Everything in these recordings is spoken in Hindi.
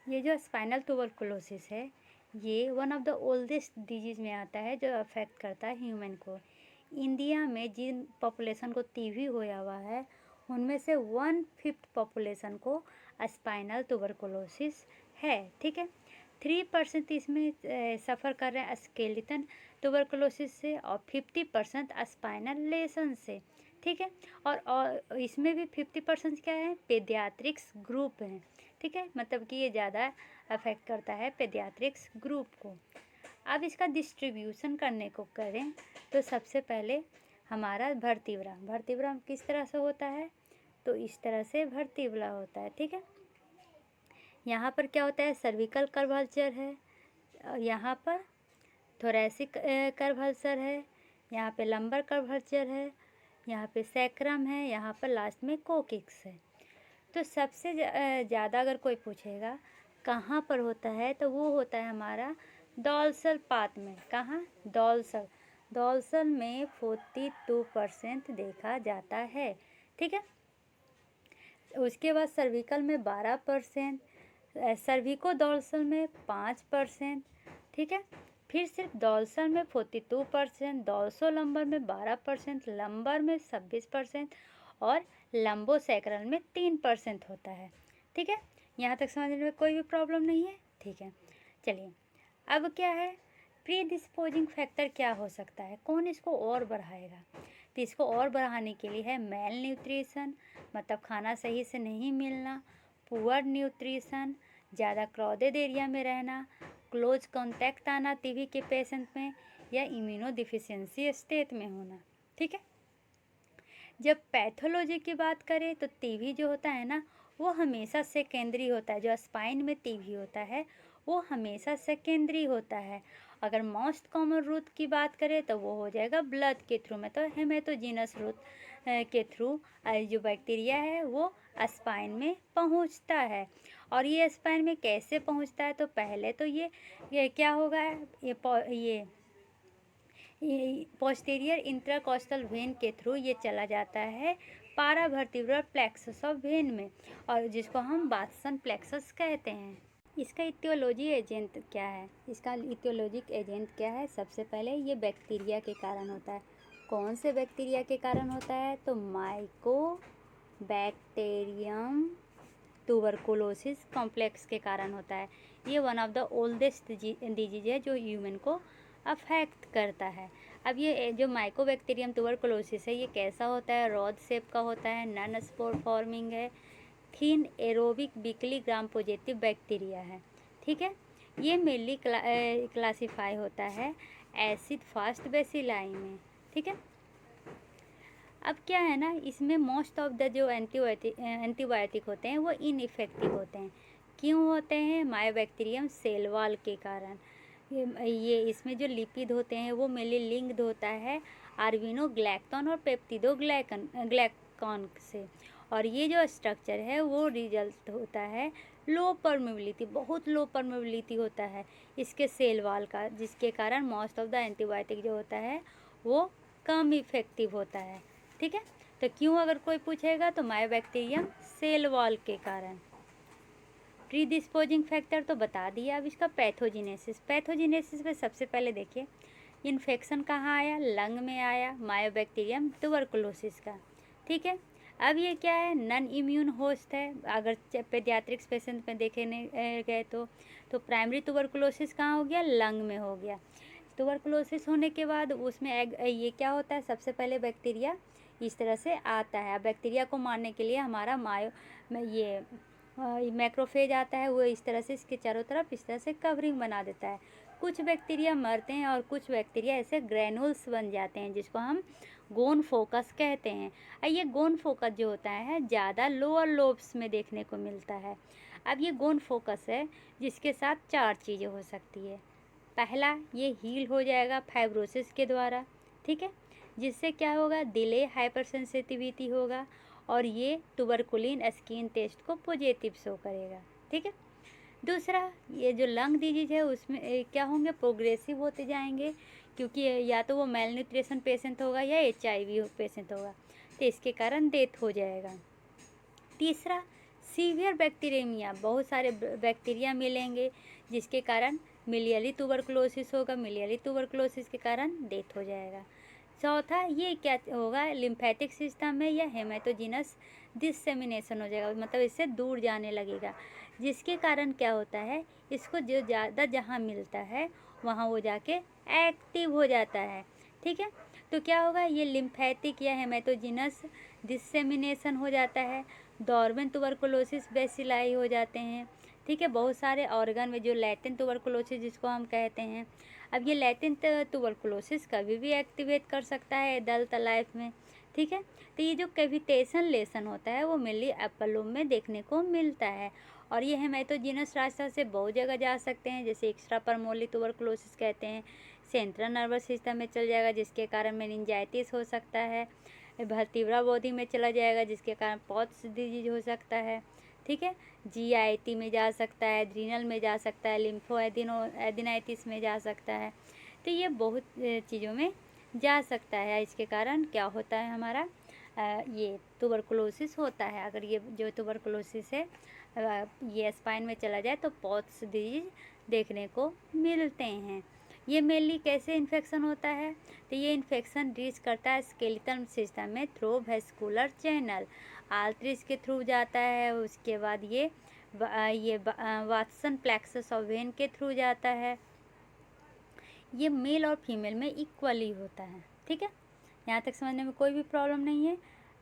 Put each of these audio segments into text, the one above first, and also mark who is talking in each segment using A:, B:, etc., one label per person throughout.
A: ये जो स्पाइनल ट्यूबरकुलोसिस है, ये one of the oldest disease में आता है जो अफेक्ट करता है ह्यूमन को। इंडिया में जिन पॉपुलेशन को टीबी होया हुआ है, उनमें से 1/5 पॉपुलेशन को स्पाइनल ट्यूबरकुलोसिस है, ठीक है। 3% इसमें सफ़र कर रहे हैं स्केलेटन ट्यूबरकुलोसिस से और 50% स्पाइनल लेशन से, ठीक है। और इसमें भी 50% क्या है, पेडियाट्रिक्स ग्रुप हैं, ठीक है। मतलब कि ये ज़्यादा अफेक्ट करता है पेडियाट्रिक्स ग्रुप को। अब इसका डिस्ट्रीब्यूशन करने को करें तो सबसे पहले हमारा वर्टिब्रा किस तरह से होता है, तो इस तरह से वर्टिब्रा होता है, ठीक है। यहाँ पर क्या होता है, सर्विकल कर्वल्चर है, यहाँ पर थोरेसिक कर्वल्चर है, यहाँ पे लंबर कर्वल्चर है, यहाँ पे सैक्रम है, यहाँ पर लास्ट में कोकिक्स है। तो सबसे ज़्यादा अगर कोई पूछेगा कहाँ पर होता है, तो वो होता है हमारा डॉर्सल पार्ट में। कहाँ, डॉर्सल में 42% देखा जाता है, ठीक है। उसके बाद सर्विकल में 12%, सर्विको डॉर्सल में 5%, ठीक है। फिर सिर्फ डॉर्सल में 42%, डॉर्सो लंबर में 12%, लंबर में 26% और लंबोसैक्रल में 3% होता है, ठीक है। यहाँ तक समझने में कोई भी प्रॉब्लम नहीं है, ठीक है। चलिए, अब क्या है, प्री डिस्पोजिंग फैक्टर क्या हो सकता है, कौन इसको और बढ़ाएगा। तो इसको और बढ़ाने के लिए है मेल न्यूट्रिशन, मतलब खाना सही से नहीं मिलना, पुअर न्यूट्रिशन, ज़्यादा क्राउडेड एरिया में रहना, क्लोज कॉन्टैक्ट आना टीबी के पेशेंट में, या इम्यूनो डिफिशियंसी स्टेट में होना, ठीक है। जब पैथोलॉजी की बात करें तो टीबी जो होता है ना, वो हमेशा सेकेंडरी होता है। जो स्पाइन में टीबी होता है वो हमेशा सेकेंडरी होता है। अगर मोस्ट कॉमन रूट की बात करें तो वो हो जाएगा ब्लड के थ्रू में, तो हेमेटोजीनस रूट के थ्रू जो बैक्टीरिया है वो स्पाइन में पहुंचता है। और ये स्पाइन में कैसे पहुंचता है, तो पहले तो ये क्या होगा, ये पोस्टीरियर इंट्राकोस्टल वेन के थ्रू ये चला जाता है पारावर्टिब्रल प्लेक्सस ऑफ वेन में, और जिसको हम बाथसन प्लेक्सस कहते हैं। इसका इटियोलॉजी एजेंट क्या है, इसका इटियोलॉजिक एजेंट क्या है, सबसे पहले ये बैक्टीरिया के कारण होता है। कौन से बैक्टीरिया के कारण होता है, तो माइकोबैक्टीरियम ट्यूबरकुलोसिस कॉम्प्लेक्स के कारण होता है। ये one of the oldest disease है जो ह्यूमन को अफेक्ट करता है। अब ये जो माइकोबैक्टीरियम ट्यूबरकुलोसिस है, ये कैसा होता है, रॉड शेप का होता है, नॉन स्पोर फॉर्मिंग है, thin aerobic weekly gram positive bacteria है, ठीक है। ये मेनली क्लासीफाई होता है एसिड फास्ट बेसिलाई में, ठीक है। अब क्या है ना, इसमें मोस्ट ऑफ द जो एंटीबायोटिक होते हैं वो इनइफेक्टिव होते हैं। क्यों होते हैं, मायोबैक्टीरियम सेल वॉल के कारण। ये इसमें जो लिपिड होते हैं वो मेनली लिंक्ड होता है आर्बिनो ग्लैक्टोन और पेप्टिडो ग्लैकॉन से। और ये जो स्ट्रक्चर है वो रिजल्ट होता है लो परमेबिलिटी, बहुत लो परमेबिलिटी होता है इसके सेल वॉल का, जिसके कारण मोस्ट ऑफ द एंटीबायोटिक जो होता है वो कम इफेक्टिव होता है, ठीक है। तो क्यों अगर कोई पूछेगा तो मायोबैक्टीरियम सेल वॉल के कारण। प्रीडिस्पोजिंग फैक्टर तो बता दिया। अब इसका पैथोजिनेसिस में सबसे पहले देखिए इन्फेक्शन कहाँ आया, लंग में आया, मायोबैक्टीरियम ट्यूबरकुलोसिस का, ठीक है। अब ये क्या है, नॉन इम्यून होस्ट है। अगर पेडियाट्रिक्स पेशेंट में देखे गए तो प्राइमरी ट्यूबरकुलोसिस कहाँ हो गया, लंग में हो गया। ट्यूबरकुलोसिस होने के बाद उसमें ये क्या होता है, सबसे पहले बैक्टीरिया इस तरह से आता है। बैक्टीरिया को मारने के लिए हमारा मैक्रोफेज आता है, वो इस तरह से इसके चारों तरफ इस तरह से कवरिंग बना देता है। कुछ बैक्टीरिया मरते हैं और कुछ बैक्टीरिया ऐसे ग्रैनुल्स बन जाते हैं जिसको हम गोन फोकस कहते हैं। और ये गोन फोकस जो होता है ज़्यादा लोअर लोब्स में देखने को मिलता है। अब ये गोन फोकस है जिसके साथ 4 चीज़ें हो सकती है। पहला, ये हील हो जाएगा फाइब्रोसिस के द्वारा, ठीक है, जिससे क्या होगा, डिले हाइपर सेंसिटिविटी होगा और ये ट्यूबरकुलिन स्किन टेस्ट को पॉजिटिव शो करेगा, ठीक है। दूसरा, ये जो लंग डिजीज है उसमें क्या होंगे, प्रोग्रेसिव होते जाएंगे, क्योंकि या तो वो मेल न्यूट्रिशन पेशेंट होगा या HIV पेशेंट होगा, तो इसके कारण डेथ हो जाएगा। तीसरा, सीवियर बैक्टीरियमिया, बहुत सारे बैक्टीरिया मिलेंगे जिसके कारण मिलियरी ट्यूबरकुलोसिस होगा, मिलियरी ट्यूबरकुलोसिस के कारण डेथ हो जाएगा। चौथा, ये क्या होगा, लिम्फेटिक सिस्टम में या हेमेटोजिनस डिसेमिनेशन हो जाएगा, मतलब इससे दूर जाने लगेगा, जिसके कारण क्या होता है, इसको जो ज़्यादा जहाँ मिलता है वहाँ वो जाके एक्टिव हो जाता है। ठीक है, तो क्या होगा, ये लिम्फेटिक या हेमेटोजिनस डिसेमिनेशन हो जाता है, डॉर्मेंट ट्यूबरकुलोसिस बेसिलाई हो जाते हैं। ठीक है, बहुत सारे ऑर्गन में जो लैटेंट ट्यूबरकुलोसिस जिसको हम कहते हैं, अब ये लैटेंट ट्यूबरकुलोसिस कभी भी एक्टिवेट कर सकता है एडल्ट लाइफ में। ठीक है, तो ये जो कैविटेशन लेसन होता है वो मेनली अपर लोब में देखने को मिलता है, और ये हेमेटोजिनस रास्ता से बहुत जगह जा सकते हैं, जैसे एक्स्ट्रा परमोली ट्यूबरकुलोसिस कहते हैं, सेंट्रल नर्वस सिस्टम में चल जाएगा जिसके कारण मेनिंजाइटिस हो सकता है, वर्टिब्रा बॉडी में चला जाएगा जिसके कारण पॉट्स डिजीज हो सकता है। ठीक है, जीआईटी में जा सकता है, एड्रीनल में जा सकता है, लिम्फो एडिनाइटिस में जा सकता है, तो ये बहुत चीज़ों में जा सकता है। इसके कारण क्या होता है, हमारा ये ट्यूबरकुलोसिस होता है। अगर ये जो ट्यूबरकुलोसिस है ये स्पाइन में चला जाए तो पॉट्स डिजीज देखने को मिलते हैं। ये मेनली कैसे इन्फेक्शन होता है, तो ये इन्फेक्शन रीच करता है स्केलेटल सिस्टम में थ्रू वेस्कुलर चैनल, आर्टरीज के थ्रू जाता है, उसके बाद ये वाटसन प्लेक्सस ऑफ वेन के थ्रू जाता है। ये मेल और फीमेल में इक्वली होता है। ठीक है, यहाँ तक समझने में कोई भी प्रॉब्लम नहीं है।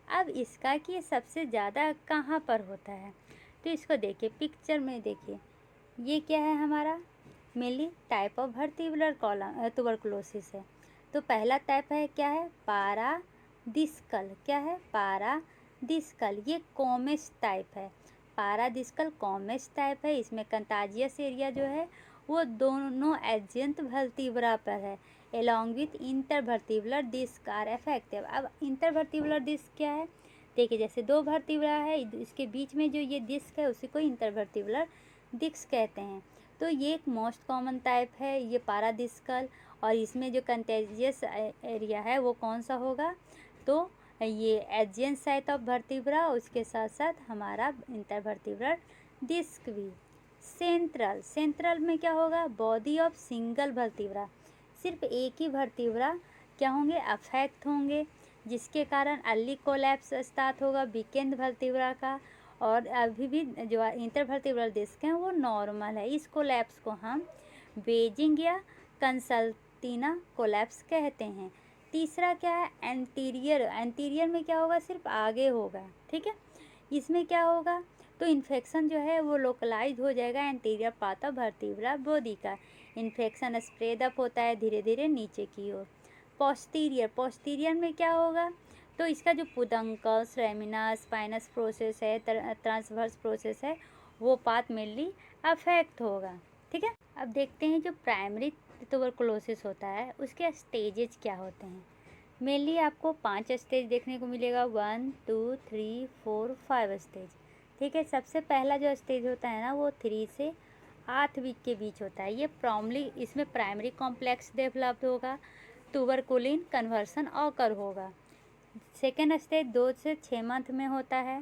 A: अब इसका कि ये सबसे ज़्यादा कहाँ पर होता है, तो इसको देखिए, पिक्चर में देखिए, ये क्या है हमारा, mainly type of vertebral column tuberculosis है। तो पहला टाइप है क्या है, पाराडिस्कल, क्या है, पाराडिस्कल, ये कॉमेस्ट टाइप है, पाराडिस्कल कॉमेस्ट टाइप है। इसमें कंटाजियस एरिया जो है वो दोनों एडजेंट वर्टिब्रा पर है, along with intervertebral disc are affected. अब इंटरवर्टिब्रल डिस्क क्या है, देखिए, जैसे दो वर्टिब्रा है, इसके बीच में जो ये डिस्क है उसी को इंटरवर्टिब्रल डिस्क कहते हैं। तो ये एक मोस्ट कॉमन टाइप है ये पाराडिस्कल, और इसमें जो कंटेजियस एरिया है वो कौन सा होगा, तो ये एडजेंट साइट ऑफ वर्टिब्रा, उसके साथ साथ हमारा इंटरवर्टिब्रल डिस्क भी। सेंट्रल में क्या होगा, बॉडी ऑफ सिंगल वर्टिब्रा, सिर्फ एक ही वर्टिब्रा क्या होंगे, अफेक्ट होंगे, जिसके कारण अर्ली कोलैप्स स्टार्ट होगा वीकेंड वर्टिब्रा का, और अभी भी जो इंटरवर्टिब्रल डिस्क हैं वो नॉर्मल है। इस कोलैप्स को हम बेजिंग या कंसल्टिना कोलैप्स कहते हैं। तीसरा क्या है, एंटीरियर में क्या होगा, सिर्फ आगे होगा। ठीक है, इसमें क्या होगा, तो इन्फेक्शन जो है वो लोकलाइज हो जाएगा anterior part of vertebra body का, इन्फेक्शन स्प्रेड अप होता है धीरे धीरे नीचे की ओर। पोस्टीरियर में क्या होगा, तो इसका जो पुदंकस, रेमिना, स्पाइनस प्रोसेस है, ट्रांसवर्स प्रोसेस है, वो पार्ट मेनली अफेक्ट होगा। ठीक है, अब देखते हैं जो प्राइमरी ट्यूबरकुलोसिस होता है उसके स्टेजेस क्या होते हैं। मेनली आपको 5 स्टेज देखने को मिलेगा, 1 2 3 4 5 स्टेज। ठीक है, सबसे पहला जो स्टेज होता है ना वो 3 से 8 वीक के बीच होता है। ये इसमें प्राइमरी कॉम्प्लेक्स डेवलप्ड होगा, ट्यूबरकुलिन कन्वर्सन ऑकर होगा। सेकेंड स्टेज 2 से 6 मंथ में होता है।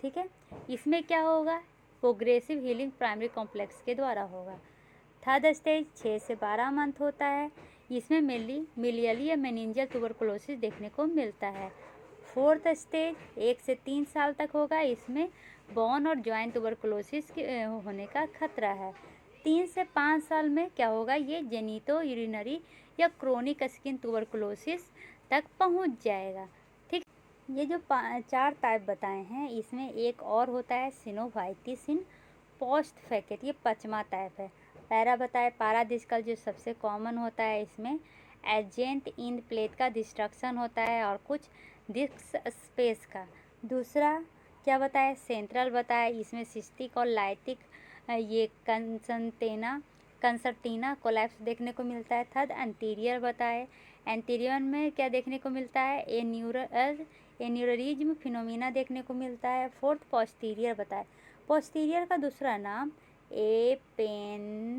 A: ठीक है, इसमें क्या होगा, प्रोग्रेसिव हीलिंग प्राइमरी कॉम्प्लेक्स के द्वारा होगा। थर्ड स्टेज 6 से 12 मंथ होता है, इसमें मेनली मिलियरी या मेनिंजियल ट्यूबरकुलोसिस देखने को मिलता है। फोर्थ स्टेज 1 से 3 साल तक होगा, इसमें बोन और जॉइंट ट्यूबरकुलोसिस होने का खतरा है। 3 से 5 साल में क्या होगा, ये जेनिटो यूरिनरी या क्रोनिक स्किन ट्यूबरकुलोसिस तक पहुंच जाएगा। ठीक, ये जो 4 टाइप बताए हैं इसमें एक और होता है सिनोवाइटिस इन पोस्ट फैकेट, ये 5वां टाइप है। पाराडिस्कल जो सबसे कॉमन होता है, इसमें एजेंट इन प्लेट का डिस्ट्रक्शन होता है और कुछ डिस्क स्पेस का। दूसरा क्या बताया, सेंट्रल बताया, इसमें सिस्टिक और लाइटिक ये कंसर्टीना कोलैप्स देखने को मिलता है। थर्ड एंटीरियर बताए, एंटीरियर में क्या देखने को मिलता है, एन्यूरिज्म फिनोमिना देखने को मिलता है। फोर्थ पोस्टीरियर बताए, पोस्टीरियर का दूसरा नाम एपेंडिशियल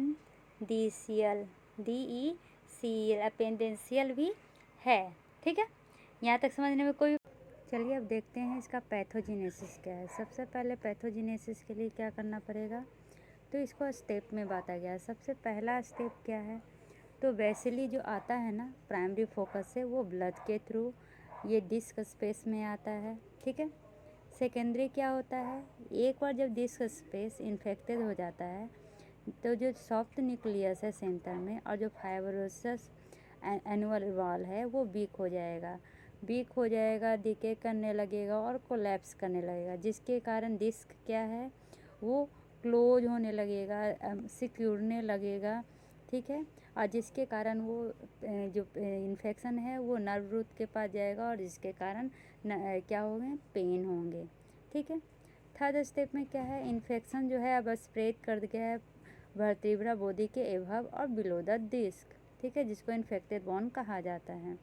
A: अपेंडेंशियल भी है। ठीक है, यहाँ तक समझने में कोई चलिए अब देखते हैं इसका पैथोजेनेसिस क्या है। सबसे पहले पैथोजेनेसिस के लिए क्या करना पड़ेगा, तो इसको स्टेप में बांटा गया है। सबसे पहला स्टेप क्या है, तो बेसिली जो आता है ना प्राइमरी फोकस से, वो ब्लड के थ्रू ये डिस्क स्पेस में आता है, ठीक है। सेकेंडरी क्या होता है, एक बार जब डिस्क स्पेस इन्फेक्टेड हो जाता है तो जो सॉफ्ट न्यूक्लियस है सेंटर में और जो फाइब्रोसस एनुअल वॉल है वो वीक हो जाएगा, डिके करने लगेगा और कोलैप्स करने लगेगा, जिसके कारण डिस्क क्या है वो क्लोज होने लगेगा, सिक्योरने लगेगा, ठीक है। और जिसके कारण वो जो इन्फेक्शन है वो नर्व रूट के पास जाएगा और जिसके कारण क्या होंगे, पेन होंगे, ठीक है। थर्ड स्टेप में क्या है, इन्फेक्शन जो है अब स्प्रेड कर गया है वर्टिब्रा बॉडी के एबव और बिलो द डिस्क, ठीक है, जिसको इन्फेक्टेड बोन कहा जाता है।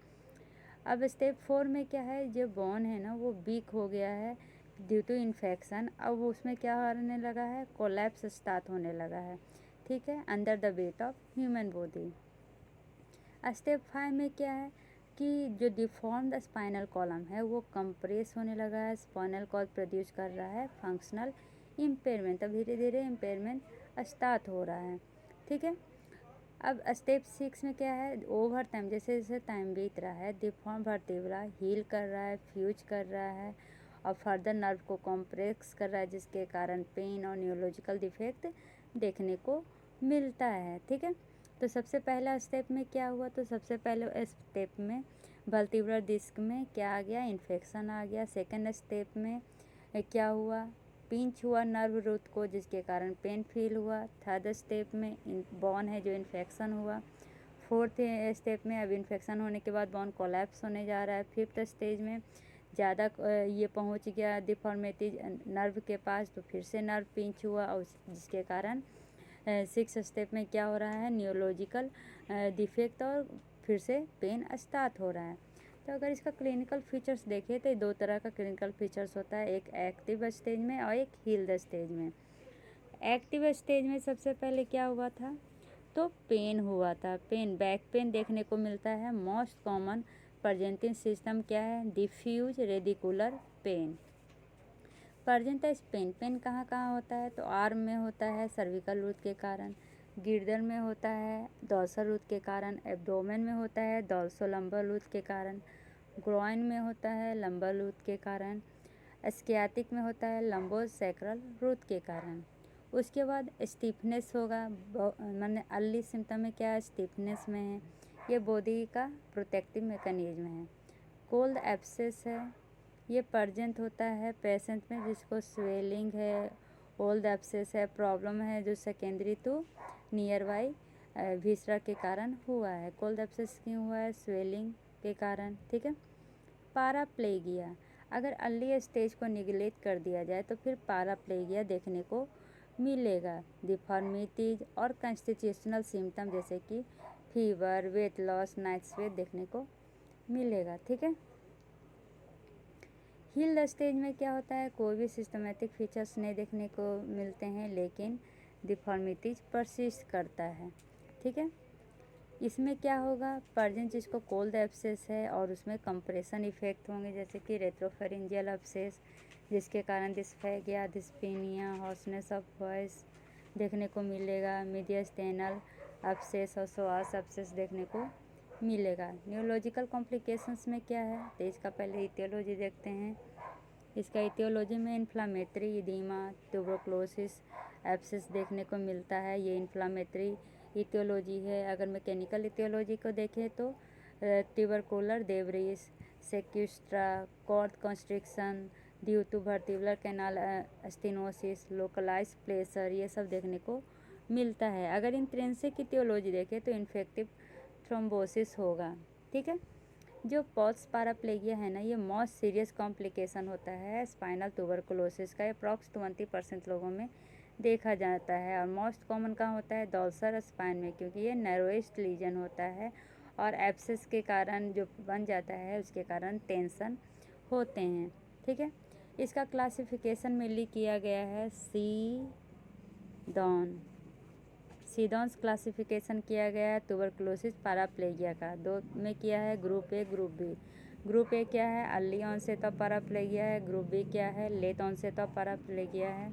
A: अब स्टेप 4 में क्या है, जो बोन है ना वो वीक हो गया है ड्यू टू इन्फेक्शन, अब उसमें क्या होने लगा है, कोलैप्स स्टार्ट होने लगा है, ठीक है, under the weight of human body. Step 5 में क्या है कि जो डिफॉर्म्ड स्पाइनल कॉलम है वो कंप्रेस होने लगा है, स्पाइनल कॉर्ड प्रोड्यूस कर रहा है फंक्शनल इम्पेयरमेंट, अब धीरे धीरे इम्पेयरमेंट स्टार्ट हो रहा है, ठीक है। अब स्टेप 6 में क्या है, ओवर टाइम जैसे जैसे टाइम बीत रहा है डिफॉर्म वर्टिब्रा हील कर रहा है, फ्यूज कर रहा है और फर्दर नर्व को कॉम्प्रेस कर रहा है, जिसके कारण पेन और न्यूरोलॉजिकल डिफेक्ट देखने को मिलता है, ठीक है। तो सबसे पहला स्टेप में क्या हुआ, तो सबसे पहले स्टेप में वर्टिब्रल डिस्क में क्या आ गया, इन्फेक्शन आ गया। सेकंड स्टेप में क्या हुआ, पिंच हुआ नर्व रूट को, जिसके कारण पेन फील हुआ। थर्ड स्टेप में बोन है जो इन्फेक्शन हुआ। फोर्थ स्टेप में अब इन्फेक्शन होने के बाद बोन कोलैप्स होने जा रहा है। फिफ्थ स्टेज में ज़्यादा ये पहुंच गया डिफॉर्मिटी नर्व के पास, तो फिर से नर्व पिंच हुआ और जिसके कारण सिक्स स्टेप में क्या हो रहा है, न्यूरोलॉजिकल डिफेक्ट और फिर से पेन स्टार्ट हो रहा है। तो अगर इसका क्लिनिकल फीचर्स देखें तो दो तरह का क्लिनिकल फीचर्स होता है, एक एक्टिव स्टेज में और एक हील्ड स्टेज में। एक्टिव स्टेज में सबसे पहले क्या हुआ था, तो पेन हुआ था, पेन बैक पेन देखने को मिलता है। मोस्ट कॉमन प्रेजेंटिंग सिस्टम क्या है, डिफ्यूज रेडिकुलर पेन। पर्जेंटाइज पेन, पेन कहाँ कहाँ होता है, तो आर्म में होता है सर्विकल रूट के कारण, गिरदर में होता है डॉर्सल रूट के कारण, एब्डोमेन में होता है डॉर्सोलम्बर रूट के कारण, ग्रोइन में होता है लंबर रूट के कारण, स्कियाटिक में होता है लंबोसैक्रल रूट के कारण। उसके बाद स्टिफनेस होगा, मैंने अर्ली सिम्टम में क्या है, स्टिफनेस में है, ये बॉडी का प्रोटेक्टिव मैकेनिज्म है। कोल्ड एब्सेस है, ये प्रेजेंट होता है पेशेंट में जिसको स्वेलिंग है, ओल्ड एब्सेस है, प्रॉब्लम है जो सेकेंडरी टू नियर बाई विसरा के कारण हुआ है। कोल्ड एब्सेस क्यों हुआ है, स्वेलिंग के कारण, ठीक है। पाराप्लेगिया, अगर अर्ली स्टेज को निगलेक्ट कर दिया जाए तो फिर पाराप्लेगिया देखने को मिलेगा। डिफॉर्मिटीज और कॉन्स्टिट्यूशनल सिम्टम जैसे कि fever, weight loss, night sweat देखने को मिलेगा, ठीक है। हील्ड स्टेज में क्या होता है, कोई भी सिस्टमेटिक फीचर्स नहीं देखने को मिलते हैं लेकिन डिफॉर्मिटीज परसिस्ट करता है, ठीक है। इसमें क्या होगा, पर्जेंट जिसको कोल्ड एब्सेस है और उसमें कंप्रेशन इफेक्ट होंगे जैसे कि रेट्रोफेरिंजियल एब्सेस, जिसके कारण dysphagia, dyspnoea, hoarseness of voice देखने को मिलेगा। मीडियस्टेनल एब्सेस और सोआस एब्सेस देखने को मिलेगा। न्यूरोलॉजिकल कॉम्प्लिकेशंस में क्या है, तो इसका पहले इटियोलॉजी देखते हैं। इसका इटियोलॉजी में इन्फ्लामेटरी इदीमा, ट्यूबरक्लोसिस एब्सेस देखने को मिलता है, ये इन्फ्लामेटरी इटियोलॉजी है। अगर मैकेनिकल इटियोलॉजी को देखें तो tubercular debris, sequestra, cord constriction due to vertebral canal stenosis, localise placer, ये सब देखने को मिलता है। अगर इंट्रिंसिक इटियोलॉजी देखें तो इन्फेक्टिव थ्रोम्बोसिस होगा, ठीक है। जो पोस्ट पाराप्लेगिया है ना, ये मोस्ट सीरियस कॉम्प्लिकेशन होता है स्पाइनल ट्यूबरकुलोसिस का, अप्रॉक्स 20% लोगों में देखा जाता है और मोस्ट कॉमन कहाँ होता है, डॉर्सल स्पाइन में, क्योंकि ये नैरोएस्ट लीजन होता है और एब्सेस के कारण जो बन जाता है उसके कारण टेंशन होते हैं, ठीक है। इसका क्लासिफिकेशन मेनली किया गया है सीडॉन्स क्लासिफिकेशन किया गया है ट्यूबरकुलोसिस पाराप्लेगिया का, दो में किया है, group A group B. Group A क्या है, अर्ली ऑनसेट ऑफ पैराप्लेगिया है। ग्रुप बी क्या है, लेट ऑनसेट ऑफ पैराप्लेगिया है।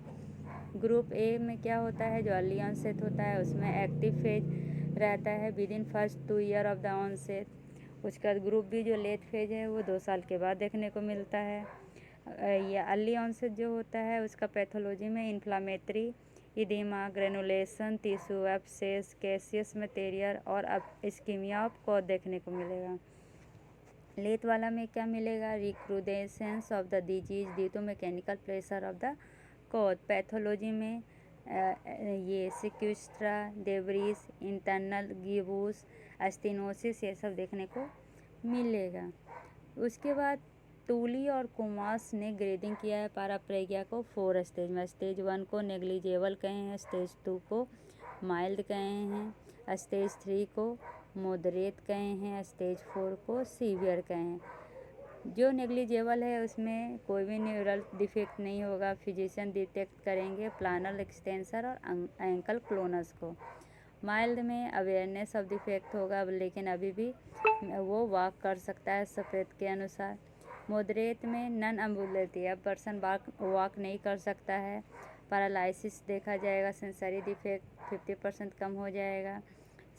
A: ग्रुप ए में क्या होता है, जो अर्ली ऑनसेट होता है उसमें एक्टिव फेज रहता है within first 2 year of the onset. उसके बाद ग्रुप बी जो लेट फेज है वो 2 साल के बाद देखने को मिलता है। ये अर्ली ऑनसेट जो होता है उसका पैथोलॉजी में inflammatory, oedema, granulation, tissue abscess, caseous material और अब इस्कीमिया ऑफ कॉज देखने को मिलेगा। लेट वाला में क्या मिलेगा, recrudescence of the disease due to mechanical pressure of the cause. Pathology में ये सिक्विस्ट्रा, डेब्रिस, इंटरनल गिबूस, एस्टिनोसिस ये सब देखने को मिलेगा। उसके बाद टूली और कुमास ने ग्रेडिंग किया है पैराप्लेगिया को 4 स्टेज में। स्टेज 1 को नेग्लिजेबल कहे हैं, स्टेज 2 को माइल्ड कहे हैं, स्टेज 3 को मॉडरेट कहे हैं, स्टेज 4 को सीवियर कहे हैं। जो नेग्लिजेबल है उसमें कोई भी न्यूरल डिफेक्ट नहीं होगा। फिजिशियन डिटेक्ट करेंगे प्लानर एक्सटेंसर और एंकल क्लोनस को। माइल्ड में अवेयरनेस ऑफ डिफेक्ट होगा लेकिन अभी भी वो वॉक कर सकता है सफ़ेद के अनुसार। मॉडरेट में नन एम्बुलेटरी, अब पर्सन वॉक नहीं कर सकता है। पैरालिसिस देखा जाएगा, सेंसरी डिफेक्ट 50% कम हो जाएगा।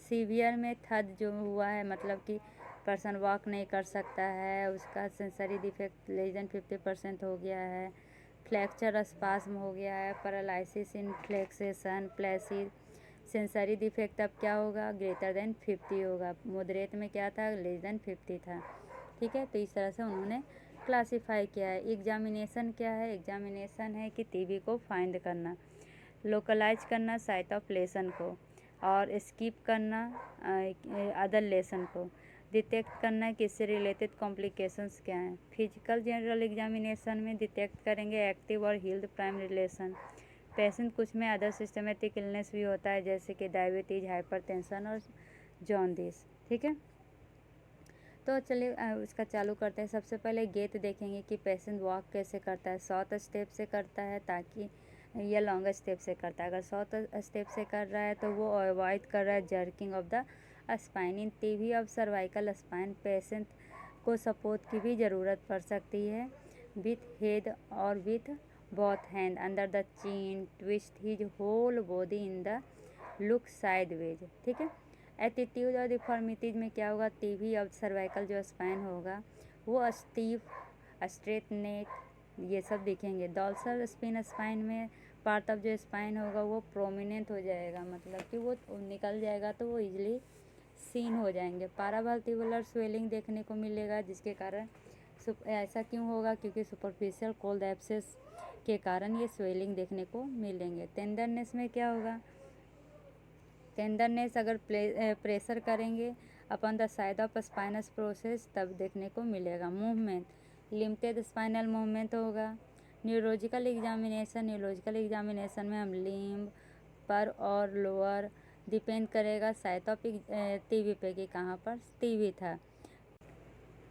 A: सीवियर में थर्ड जो हुआ है मतलब कि पर्सन वॉक नहीं कर सकता है, उसका सेंसरी डिफेक्ट लेस देन 50% हो गया है। फ्रैक्चर स्पास्म हो गया है, पैरालिसिस इन फ्लेक्सेशन, प्लेसिड। सेंसरी डिफेक्ट अब क्या होगा, ग्रेटर देन 50 होगा। मॉडरेट में क्या था, लेस देन 50 था। ठीक है, तो इस तरह से उन्होंने क्लासीफाई किया है। एग्जामिनेशन क्या है, एग्जामिनेशन है कि टीबी को फाइंड करना, लोकलाइज करना साइट ऑफ लेसन को, और स्किप करना अदर लेसन को, डिटेक्ट करना कि इससे रिलेटेड कॉम्प्लिकेशंस क्या हैं। फिजिकल जनरल एग्जामिनेशन में डिटेक्ट करेंगे एक्टिव और हील्ड प्राइमरी लेसन। पेशेंट कुछ में अदर सिस्टमेटिक इलनेस भी होता है जैसे कि डायबिटीज़, हाइपरटेंशन और जॉन्डिस। ठीक है, तो चलिए उसका चालू करते हैं। सबसे पहले गेट देखेंगे कि पेशेंट वॉक कैसे करता है। शॉर्ट स्टेप से करता है ताकि या लॉन्ग स्टेप से करता है। अगर शॉर्ट स्टेप से कर रहा है तो वो अवॉइड कर रहा है jerking of the spine. In TB of cervical spine patient को सपोर्ट की भी ज़रूरत पड़ सकती है विथ हेड और with both hand under the chin, twist his whole body in the look sideways. ठीक है, एटीट्यूड और डिफॉर्मिटीज में क्या होगा, टीबी और सर्वाइकल जो स्पाइन होगा वो स्टीफ, स्ट्रेट नेक ये सब दिखेंगे। डॉर्सल स्पिन स्पाइन में पार्ट ऑफ जो स्पाइन होगा वो प्रोमिनेंट हो जाएगा, मतलब कि वो निकल जाएगा तो वो इजीली सीन हो जाएंगे। पारावर्टिबुलर स्वेलिंग देखने को मिलेगा जिसके कारण ऐसा क्यों होगा, क्योंकि सुपरफिशियल कोल्ड एब्सेस के कारण ये स्वेलिंग देखने को मिलेंगे। टेंडरनेस में क्या होगा, टेंडरनेस अगर प्रेशर करेंगे upon the side of spinous process तब देखने को मिलेगा। मूवमेंट, लिमिटेड स्पाइनल मूवमेंट होगा। न्यूरोलॉजिकल एग्जामिनेशन, न्यूरोलॉजिकल एग्जामिनेशन में हम लिम्ब पर और लोअर डिपेंड करेगा साइट ऑफ टीबी पे कि कहाँ पर टीबी था।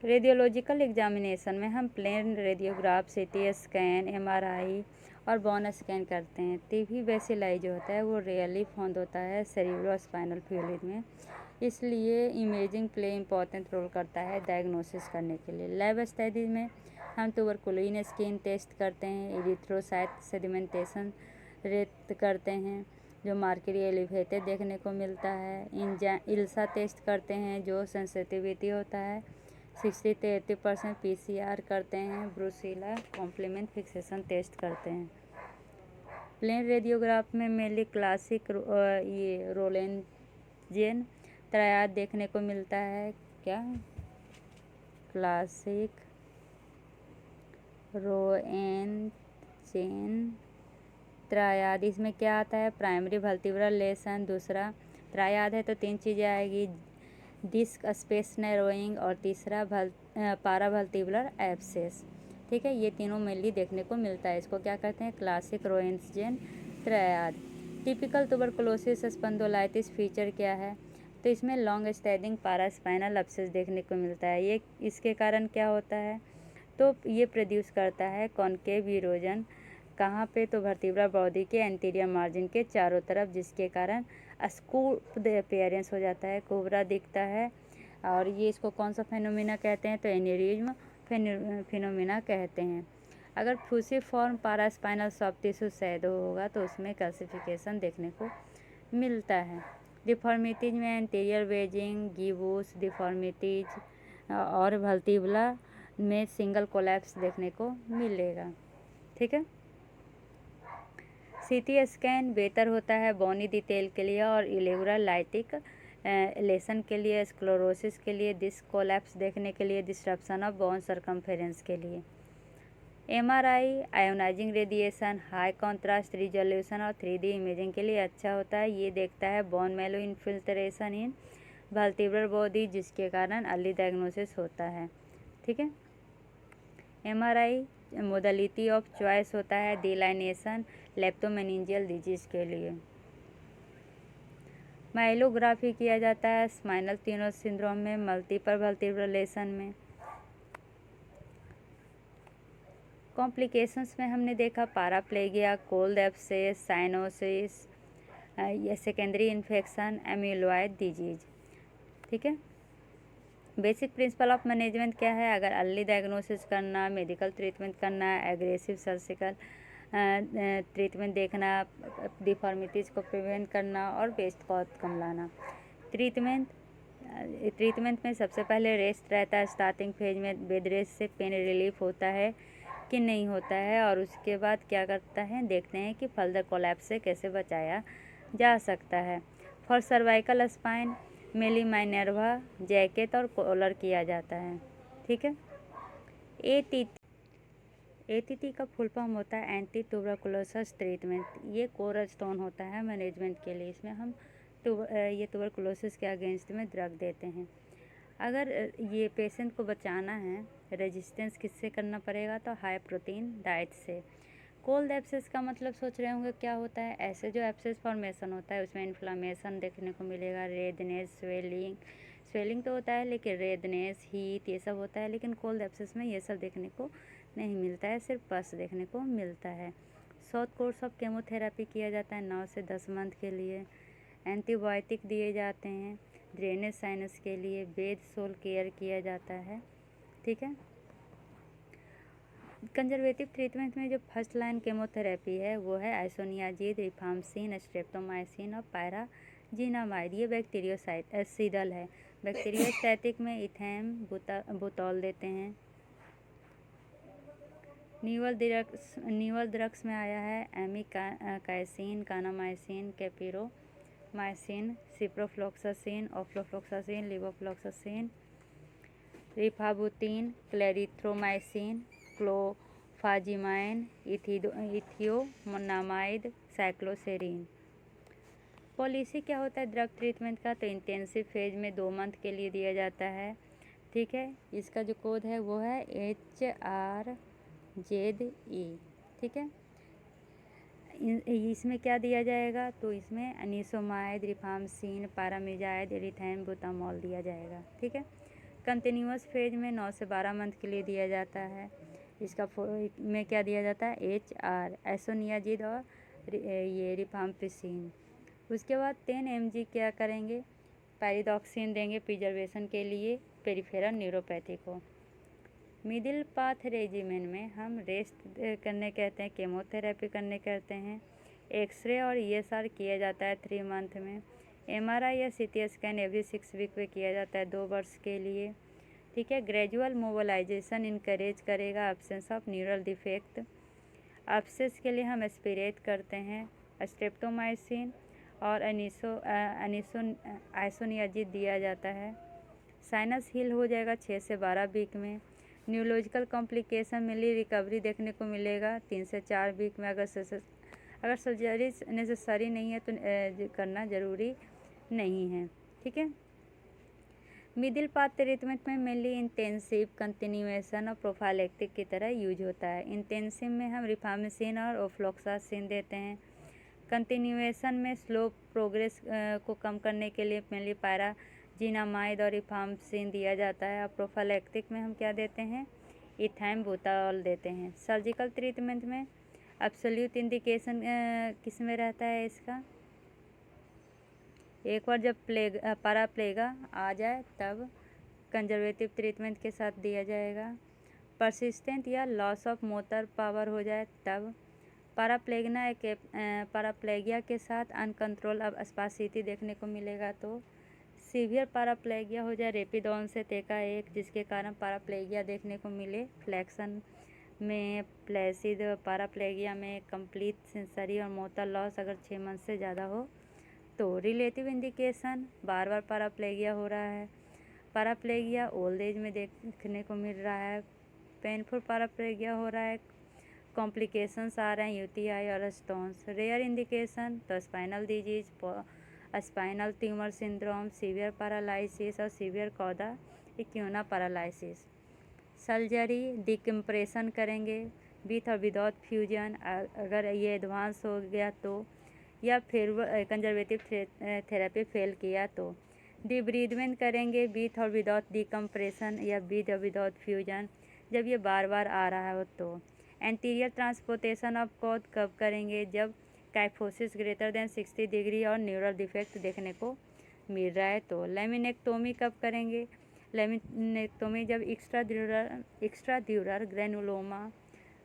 A: रेडियोलॉजिकल एग्जामिनेशन में हम plain radiograph, CT scan, MRI और बोन स्कैन करते हैं। टीबी बेसिलाई जो होता है वो रियली फाउंड होता है सेरिब्रो स्पाइनल फ्लूइड में, इसलिए इमेजिंग प्ले इम्पॉर्टेंट रोल करता है डायग्नोसिस करने के लिए। लैब स्टडीज में हम ट्यूबरकुलिन स्किन टेस्ट करते हैं, एरिथ्रोसाइट सेडिमेंटेशन रेट करते हैं जो मार्करी एलिवेटेड देखने को मिलता है। इल्सा टेस्ट करते हैं जो सेंसिटिविटी होता है 60 से 80%। पीसीआर करते हैं, ब्रुसिला कॉम्प्लीमेंट फिक्सेशन टेस्ट करते हैं। प्लेन रेडियोग्राफ में मेनली क्लासिक ये रोलेंजेन ट्रायड देखने को मिलता है। क्या, क्लासिक रोएंजेन ट्रायड, इसमें क्या आता है, प्राइमरी वर्टिब्रल लेसन, दूसरा ट्रायड है तो 3 चीज़ें आएगी, डिस्क स्पेस नैरोइंग और तीसरा पारावर्टिब्रल एब्सेस। ठीक है, ये तीनों मेनली देखने को मिलता है। इसको क्या कहते हैं, classic Roentgen triad. Typical tuberculosis spondylitis feature क्या है, तो इसमें लॉन्ग स्टैंडिंग पारास्पाइनल एब्सेस देखने को मिलता है। ये इसके कारण क्या होता है, तो ये प्रोड्यूस करता है कॉनकेव इरोजन कहाँ पे, तो वर्टिब्रल बॉडी के एंटीरियर मार्जिन के चारों तरफ, जिसके कारण स्कूप्ड अपीयरेंस हो जाता है, कोबरा दिखता है और ये इसको कौन सा फेनोमेना कहते हैं, तो एनेरिज्म फिनोमेना कहते हैं। अगर फ्यूसिफॉर्म पारास्पाइनल सॉफ्ट टिश्यू शैडो होगा तो उसमें कैल्सिफिकेशन देखने को मिलता है। डिफॉर्मिटीज में एंटीरियर वेजिंग, गिबूस डिफॉर्मिटीज और वर्टिब्रा में सिंगल कोलैप्स देखने को मिलेगा। ठीक है। सीटी स्कैन बेहतर होता है बोनी डिटेल के लिए और इलेगुलर लाइटिक लेसन के लिए, स्क्लेरोसिस के लिए, डिस्क कोलैप्स देखने के लिए, डिस्ट्रप्शन ऑफ बोन सर्कम्फेरेंस के लिए। MRI ionising radiation, high contrast resolution और 3D इमेजिंग के लिए अच्छा होता है। ये देखता है बोन मैलो इन्फिल्ट्रेशन इन वर्टिब्रल बॉडी, जिसके कारण अर्ली डायग्नोसिस होता है। ठीक है। एमआरआई मोडालिटी ऑफ चॉइस होता है डिलाइनेशन लेप्टोमेनिंजियल डिजीज के लिए। माइलोग्राफी किया जाता है स्पाइनल ट्यूमर सिंड्रोम में, मल्टीपल वर्टिब्रल लेशन में। कॉम्प्लिकेशंस में हमने देखा पाराप्लेगिया, कोल्ड एब्सेस, साइनोसिस, ये सेकेंडरी इन्फेक्शन, एमिलोइड डिजीज। ठीक है। बेसिक प्रिंसिपल ऑफ मैनेजमेंट क्या है, अगर अर्ली डायग्नोसिस करना, मेडिकल ट्रीटमेंट करना, एग्रेसिव सर्जिकल ट्रीटमेंट देखना, डिफॉर्मिटीज को प्रिवेंट करना और बेस्ट कॉस्ट कम लाना। ट्रीटमेंट में सबसे पहले रेस्ट रहता है। स्टार्टिंग फेज में बेड रेस्ट से पेन रिलीफ होता है कि नहीं होता है, और उसके बाद क्या करता है, देखते हैं कि फर्दर कोलैप्स से कैसे बचाया जा सकता है। फॉर सर्वाइकल स्पाइन मेली माइनर्वा जैकेट और कॉलर किया जाता है। ठीक है। एटीटी का फुल फॉर्म होता है एंटी ट्यूबरकुलोसिस ट्रीटमेंट। ये कोरस्टोन होता है मैनेजमेंट के लिए। इसमें हम ये ट्यूबरकुलोसिस के अगेंस्ट में ड्रग देते हैं। अगर ये पेशेंट को बचाना है, रेजिस्टेंस किससे करना पड़ेगा, तो हाई प्रोटीन डाइट से। कोल्ड एब्सेस का मतलब सोच रहे होंगे क्या होता है। ऐसे जो एब्सेस फॉर्मेशन होता है उसमें इन्फ्लामेशन देखने को मिलेगा, रेडनेस, स्वेलिंग तो होता है, लेकिन रेडनेस, हीट ये सब होता है। लेकिन कोल्ड एब्सेस में ये सब देखने को नहीं मिलता है, सिर्फ पस देखने को मिलता है। शॉर्ट कोर्स ऑफ केमोथेरेपी किया जाता है 9 से 10 मंथ के लिए। एंटीबायोटिक दिए जाते हैं। ड्रेनेज साइनस के लिए बेड सोल केयर किया जाता है। ठीक है। कंजर्वेटिव ट्रीटमेंट में जो फर्स्ट लाइन केमोथेरेपी है वो है आइसोनियाजिड, रिफाम्सिन, स्ट्रेप्टोमाइसिन और पायराजिनामाइड। ये बैक्टीरियोसाइडल है। बैक्टीरियोस्टैटिक में इथेम बुतौल देते हैं। न्यूअल ड्रग्स में आया है amikacin, kanamycin, capreomycin, ciprofloxacin, ofloxacin, levofloxacin, rifabutin, clarithromycin, clofazimine, ethionamide, cycloserine. Policy क्या होता है ड्रग ट्रीटमेंट का, तो इंटेंसिव फेज में 2 मंथ के लिए दिया जाता है। ठीक है। इसका जो कोड है वो है HRZE। ठीक है। इसमें क्या दिया जाएगा, तो इसमें अनिसोमाइड, रिफाम्सिन, पारामिजाइड, एरिथैम्बुटामोल दिया जाएगा। ठीक है। कंटिन्यूअस फेज में 9 से 12 मंथ के लिए दिया जाता है। इसका में क्या दिया जाता है, HR आइसोनियाजिड और ये रिफाम्पिसिन। उसके बाद 10 mg क्या करेंगे, पैरिडॉक्सिन देंगे प्रिजर्वेशन के लिए पेरिफेरल न्यूरोपैथी को। मिडिल पाथ रेजिमेंट में हम रेस्ट करने कहते हैं, केमोथेरेपी करने कहते हैं। एक्सरे और ESR किया जाता है 3 मंथ में। MRI या CT स्कैन एवरी 6 वीक पे किया जाता है 2 वर्ष के लिए। ठीक है। ग्रेजुअल मोबिलाइजेशन इनकरेज करेगा, absence of neural defect. Abscess के लिए हम एस्पिरेट करते हैं, स्ट्रेप्टोमाइसिन और आइसोनियाजिड दिया जाता है। साइनस हील हो जाएगा 6 से 12 वीक में। न्यूरोलॉजिकल कॉम्प्लिकेशन मिली रिकवरी देखने को मिलेगा 3 से 4 वीक में। अगर सर्जरी नेसेसरी नहीं है तो करना ज़रूरी नहीं है। ठीक है। मिडिल पाथ ट्रीटमेंट में मेनली इंटेंसिव, कंटिन्यूएशन और प्रोफाइलेक्टिक की तरह यूज होता है। इंटेंसिव में हम रिफाम्सिन और ओफ्लॉक्सासिन देते हैं। कंटिन्यूएशन में स्लो प्रोग्रेस को कम करने के लिए मेनली पायराजिनामाइड और रिफाम्सिन दिया जाता है। और प्रोफाइलेक्टिक में हम क्या देते हैं, इथैम्बुटामोल देते हैं। सर्जिकल ट्रीटमेंट में एब्सोल्यूट इंडिकेशन किस में रहता है इसका, एक बार जब पाराप्लेगा आ जाए तब कंजर्वेटिव ट्रीटमेंट के साथ दिया जाएगा। परसिस्टेंट या लॉस ऑफ मोटर पावर हो जाए तब। पैराप्लेगिया के साथ अनकंट्रोल अब स्पासिटी देखने को मिलेगा तो। सीवियर पैराप्लेगिया हो जाए रैपिड ऑनसेट एकाएक जिसके कारण पैराप्लेगिया देखने को मिले। फ्लेक्शन में प्लेसिड पैराप्लेगिया में कंप्लीट सेंसरी और मोटर लॉस अगर 6 मंथ से ज़्यादा हो तो। रिलेटिव इंडिकेशन बार बार पैराप्लेगिया हो रहा है। पैराप्लेगिया ओल्ड एज में देखने को मिल रहा है। पेनफुल पैराप्लेगिया हो रहा है। कॉम्प्लिकेशंस आ रहे हैं यूटीआई और स्टोन्स। रेयर इंडिकेशन तो spinal disease, spinal tumour syndrome, severe paralysis और सीवियर कॉदा इक्यूना पैरालिसिस। सर्जरी डिकम्प्रेशन करेंगे विथ और विदाउट फ्यूजन अगर ये एडवांस हो गया तो, या फिर कंजर्वेटिव थेरेपी फेल किया तो। डिब्रीदमेंट करेंगे विथ और विदाउट डिकम्प्रेशन या विद और विदाउट फ्यूजन जब ये बार बार आ रहा हो तो। एंटीरियर ट्रांसपोर्टेशन ऑफ कॉड कब करेंगे जब काइफोसिस ग्रेटर देन 60 डिग्री और न्यूरल डिफेक्ट देखने को मिल रहा है तो। लेमिनेक्टोमी कब करेंगे? लेमिनेक्टोमी जब एक्स्ट्राड्यूरल ग्रेनुलोमा,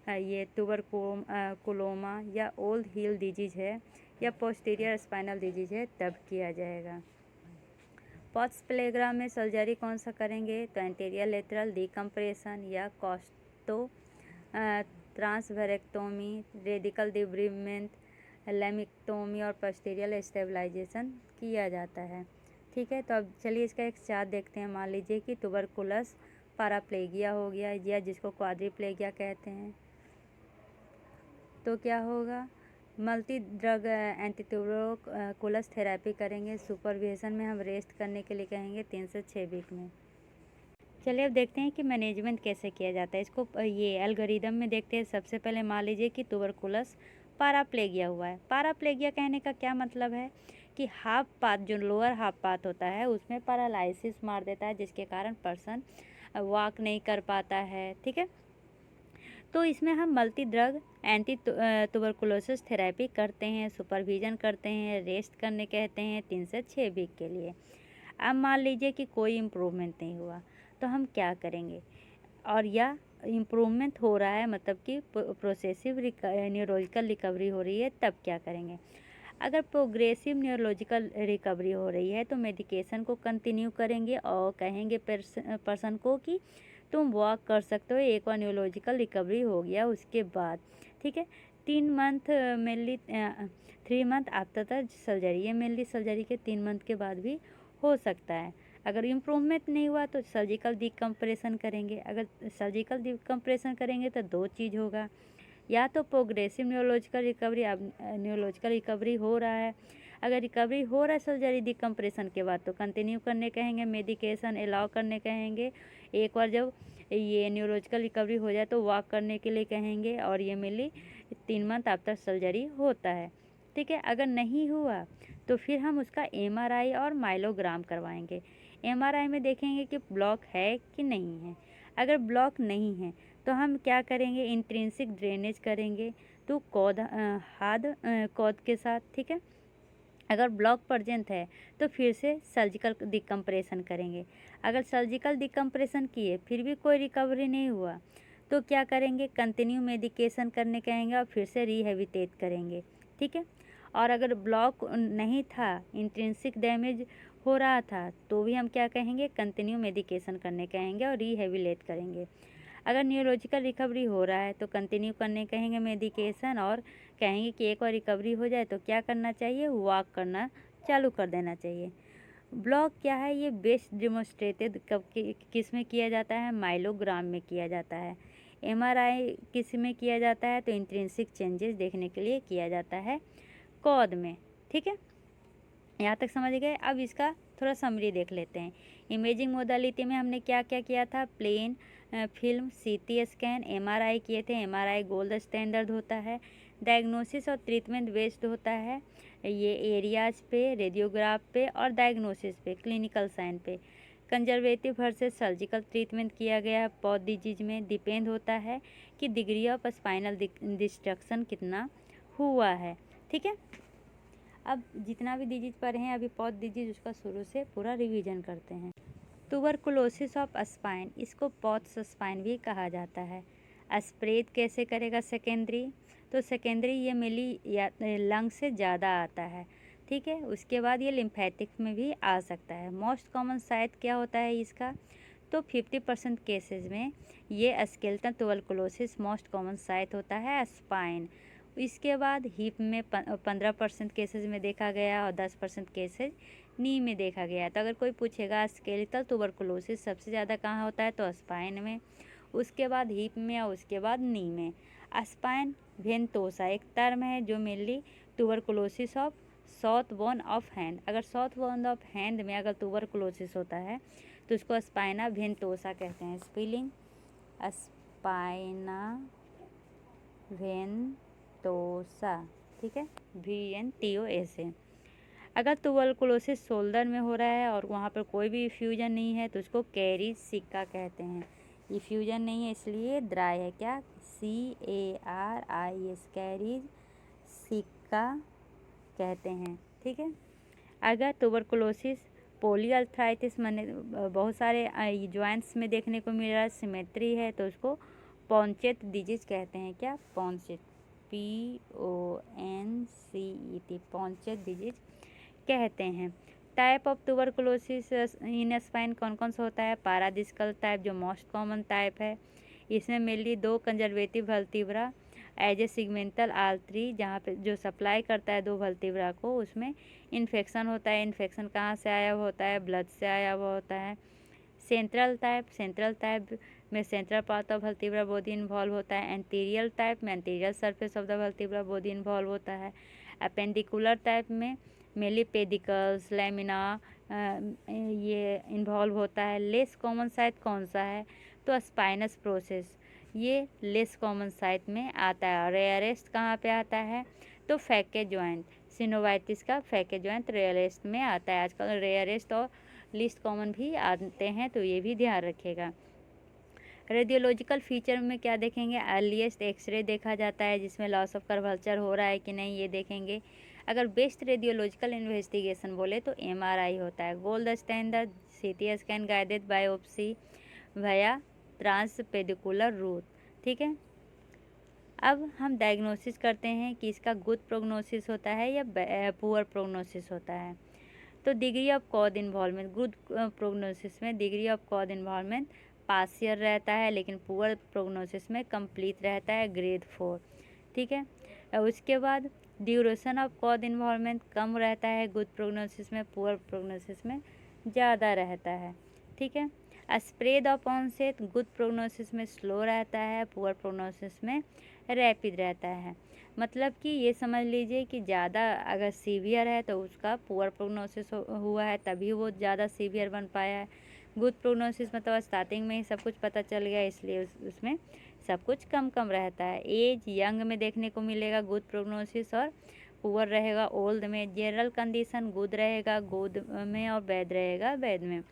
A: ये ट्यूबरकुलोमा या ओल्ड हील डिजीज है या पोस्टीरियर स्पाइनल डिजीज है तब किया जाएगा। पोस्ट प्लेग्राम में सर्जरी कौन सा करेंगे? तो एंटीरियर लेटरल डिकम्प्रेशन या कॉस्टो ट्रांसवेरेक्टोमी, रेडिकल डिब्रीवमेंट, लेमिक्टोमी और पोस्टीरियर स्टेबलाइजेशन किया जाता है। ठीक है, तो अब चलिए इसका एक चार्ट देखते हैं। मान लीजिए कि ट्यूबरकुलस पैराप्लेगिया हो गया या जिसको क्वाड्रिप्लेगिया कहते हैं तो क्या होगा? मल्टी ड्रग एंटीट्यूबरकुलस थेरेपी करेंगे। सुपरविजन में हम रेस्ट करने के लिए कहेंगे 3 से 6 वीक में। चलिए अब देखते हैं कि मैनेजमेंट कैसे किया जाता है इसको। ये एल्गोरिदम में देखते हैं। सबसे पहले मान लीजिए कि ट्यूबरकुलस पैराप्लेगिया हुआ है। पैराप्लेगिया कहने का क्या मतलब है कि हाफ पाथ, जो लोअर हाफ पाथ होता है उसमें पैरालिसिस मार देता है जिसके कारण पर्सन वॉक नहीं कर पाता है। ठीक है, तो इसमें हम multi drug anti tuberculosis therapy करते हैं, सुपरविजन करते हैं, रेस्ट करने कहते हैं 3 से 6 वीक के लिए। अब मान लीजिए कि कोई इम्प्रूवमेंट नहीं हुआ तो हम क्या करेंगे? और या इम्प्रूवमेंट हो रहा है मतलब कि प्रोसेसिव न्यूरोलॉजिकल रिकवरी हो रही है तब क्या करेंगे? अगर प्रोग्रेसिव न्यूरोलॉजिकल रिकवरी हो रही है तो मेडिकेशन को कंटिन्यू करेंगे और कहेंगे पर्सन को कि तुम वॉक कर सकते हो एक बार न्यूरोलॉजिकल रिकवरी हो गया उसके बाद। ठीक है, 3 month mainly 3 month after the surgery, ये मेनली सर्जरी के 3 मंथ के बाद भी हो सकता है। अगर इम्प्रूवमेंट नहीं हुआ तो सर्जिकल डिकम्प्रेशन करेंगे। अगर सर्जिकल डिकम्प्रेशन करेंगे तो 2 चीज़ होगा, या तो प्रोग्रेसिव न्यूरोलॉजिकल रिकवरी, अब न्यूरोलॉजिकल रिकवरी हो रहा है, अगर रिकवरी हो रहा है सर्जरी डिकम्प्रेशन के बाद तो कंटिन्यू करने कहेंगे, मेडिकेशन अलाउ करने कहेंगे। एक बार जब ये न्यूरोलॉजिकल रिकवरी हो जाए तो वॉक करने के लिए कहेंगे और ये मेनली 3 मंथ आफ्टर सर्जरी होता है। ठीक है, अगर नहीं हुआ तो फिर हम उसका MRI और माइलोग्राम करवाएंगे। MRI में देखेंगे कि ब्लॉक है कि नहीं है। अगर ब्लॉक नहीं है तो हम क्या करेंगे? इंट्रिंसिक ड्रेनेज करेंगे तो हार्ड कॉर्ड के साथ। ठीक है, अगर ब्लॉक प्रेजेंट है तो फिर से सर्जिकल डिकम्प्रेशन करेंगे। अगर सर्जिकल डिकम्प्रेशन किए फिर भी कोई रिकवरी नहीं हुआ तो क्या करेंगे? कंटिन्यू मेडिकेशन करने कहेंगे और फिर से रिहेबिटेट करेंगे। ठीक है, और अगर ब्लॉक नहीं था, इंट्रिंसिक डैमेज हो रहा था तो भी हम क्या कहेंगे? कंटिन्यू मेडिकेशन करने कहेंगे और रिहेबिलेट करेंगे। अगर न्यूरोलॉजिकल रिकवरी हो रहा है तो कंटिन्यू करने कहेंगे मेडिकेशन और कहेंगे कि एक बार रिकवरी हो जाए तो क्या करना चाहिए? वॉक करना चालू कर देना चाहिए। ब्लॉक क्या है? ये बेस्ट डेमोन्स्ट्रेटेड कब किस में किया जाता है? माइलोग्राम में किया जाता है। MRI किस में किया जाता है? तो इंट्रिंसिक चेंजेस देखने के लिए किया जाता है कॉर्ड में। ठीक है, यहाँ तक समझ गए। अब इसका थोड़ा समरी देख लेते हैं। इमेजिंग मोडालिटी में हमने क्या क्या किया था? Plain film, CT scan, MRI किए थे। MRI गोल्ड स्टैंडर्ड होता है। डायग्नोसिस और ट्रीटमेंट बेस्ड होता है ये एरियाज पे, रेडियोग्राफ पे और डायग्नोसिस पे, क्लिनिकल साइन पे। कंजर्वेटिव वर्सेस सर्जिकल ट्रीटमेंट किया गया है। पॉथ डिजीज में डिपेंड होता है कि डिग्री ऑफ स्पाइनल डिस्ट्रक्शन कितना हुआ है। ठीक है, अब जितना भी डिजीज पढ़े हैं अभी पॉथ डिजीज उसका शुरू से पूरा रिवीजन करते हैं। ट्यूबरकुलोसिस ऑफ स्पाइन, इसको पॉट्स स्पाइन भी कहा जाता है। स्प्रेड कैसे करेगा सेकेंडरी, तो सेकेंडरी ये मेनली या लंग से ज़्यादा आता है, ठीक है। उसके बाद ये लिम्फेटिक में भी आ सकता है। मोस्ट कॉमन साइट क्या होता है इसका, तो 50% केसेस में ये skeletal tuberculosis most common site होता है स्पाइन। इसके बाद हिप में 15% केसेस में देखा गया और 10% केसेस नी में देखा गया। तो अगर कोई पूछेगा स्केलेटल ट्यूबरकुलोसिस सबसे ज़्यादा कहाँ होता है, तो स्पाइन में, उसके बाद हिप में और उसके बाद नी में। स्पाइन वेंटोसा एक टर्म है जो mainly tuberculosis of south bone of hand, अगर साउथ बोन ऑफ हैंड में अगर ट्यूबरकुलोसिस होता है तो उसको स्पाइना वेंटोसा कहते हैं। स्पेलिंग स्पाइना वेंटोसा, ठीक है, VNTOSA। अगर ट्यूबरकुलोसिस शोल्डर में हो रहा है और वहाँ पर कोई भी इफ्यूजन नहीं है तो उसको कैरीज सिक्का कहते हैं। इफ्यूजन नहीं है इसलिए ड्राई है, क्या, CARIS, कैरीज सिक्का कहते हैं, ठीक है। अगर ट्यूबरकुलोसिस पॉलीआर्थराइटिस माने बहुत सारे जॉइंट्स में देखने को मिल रहा है, सिमेट्री है, तो उसको पॉन्चेट डिजीज कहते हैं, क्या, पॉन्चेट, PONCET, पॉन्चेट डिजीज कहते हैं। Type of tuberculosis in spine कौन कौन सा होता है, पैराडिस्कल टाइप जो मोस्ट कॉमन टाइप है, इसमें mainly 2 conservative vertebra as a segmental artery जहाँ पे जो सप्लाई करता है 2 वर्टिब्रा को, उसमें इन्फेक्शन होता है। इन्फेक्शन कहाँ से आया हुआ होता है, ब्लड से आया हुआ होता है। सेंट्रल टाइप में central part of vertebra body involve होता है। एंटीरियर टाइप में anterior surface of the vertebra body involve होता है। अपेंडिकुलर टाइप में मेनली पेडिकल्स, लैमिना ये इन्वॉल्व होता है। लेस कॉमन साइट कौन सा है, तो स्पाइनस प्रोसेस, ये लेस कॉमन साइट में आता है। रेयरेस्ट कहाँ पे आता है, तो फैके जॉइंट, सिनोवाइटिस का फैके जॉइंट रेयरेस्ट में आता है। आजकल रेयरेस्ट और लिस्ट कॉमन भी आते हैं, तो ये भी ध्यान रखिएगा। रेडियोलॉजिकल फीचर में क्या देखेंगे, अर्लीस्ट एक्सरे देखा जाता है जिसमें लॉस ऑफ कर्वेचर हो रहा है कि नहीं ये देखेंगे। अगर बेस्ट रेडियोलॉजिकल इन्वेस्टिगेशन बोले तो MRI होता है। Gold standard CT scan guided biopsy भया ट्रांसपेडिकुलर रूट, ठीक है। अब हम डायग्नोसिस करते हैं कि इसका गुड प्रोग्नोसिस होता है या पुअर प्रोग्नोसिस होता है। तो degree of cause involvement, good prognosis में degree of cause involvement partial रहता है, लेकिन पुअर प्रोग्नोसिस में कंप्लीट रहता है, ग्रेड 4, ठीक है। उसके बाद ड्यूरेशन ऑफ कॉज इन्वॉल्वमेंट कम रहता है गुड प्रोग्नोसिस में, पुअर प्रोग्नोसिस में ज़्यादा रहता है, ठीक है। Spread of onset good prognosis में स्लो रहता है, पुअर प्रोग्नोसिस में रैपिड रहता है। मतलब कि ये समझ लीजिए कि ज़्यादा अगर सीवियर है तो उसका पुअर प्रोग्नोसिस हुआ है, तभी वो ज़्यादा सीवियर बन पाया है। गुड प्रोग्नोसिस मतलब स्टार्टिंग में ही सब कुछ पता चल गया, इसलिए उसमें सब कुछ कम कम रहता है। एज यंग में देखने को मिलेगा गुड प्रोग्नोसिस और पुअर रहेगा ओल्ड में। जनरल कंडीशन गुड रहेगा गुड में और बैड रहेगा बैड में।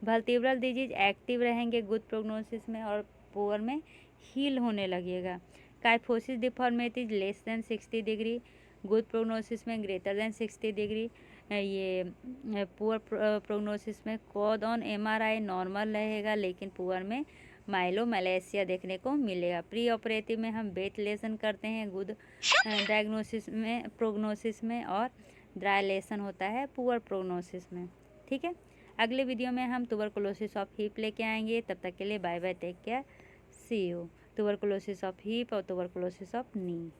A: वर्टिब्रल डिजीज एक्टिव रहेंगे गुड प्रोग्नोसिस में और पुअर में हील होने लगेगा। Kyphosis deformities less than 60 degree, good prognosis में ग्रेटर देन 60 डिग्री। ये पुअर प्रोग्नोसिस में कॉज ऑन MRI नॉर्मल रहेगा, लेकिन पुअर में माइलोमैलेशिया देखने को मिलेगा। प्री ऑपरेटिव में हम वेट लेसन करते हैं गुड डायग्नोसिस में प्रोग्नोसिस में, और ड्राई लेसन होता है पुअर प्रोग्नोसिस में, ठीक है। अगले वीडियो में हम ट्यूबरकुलोसिस ऑफ हिप लेके आएंगे। तब तक के लिए bye bye, take care, see you. Tuberculosis of hip और ट्यूबरकुलोसिस ऑफ नी।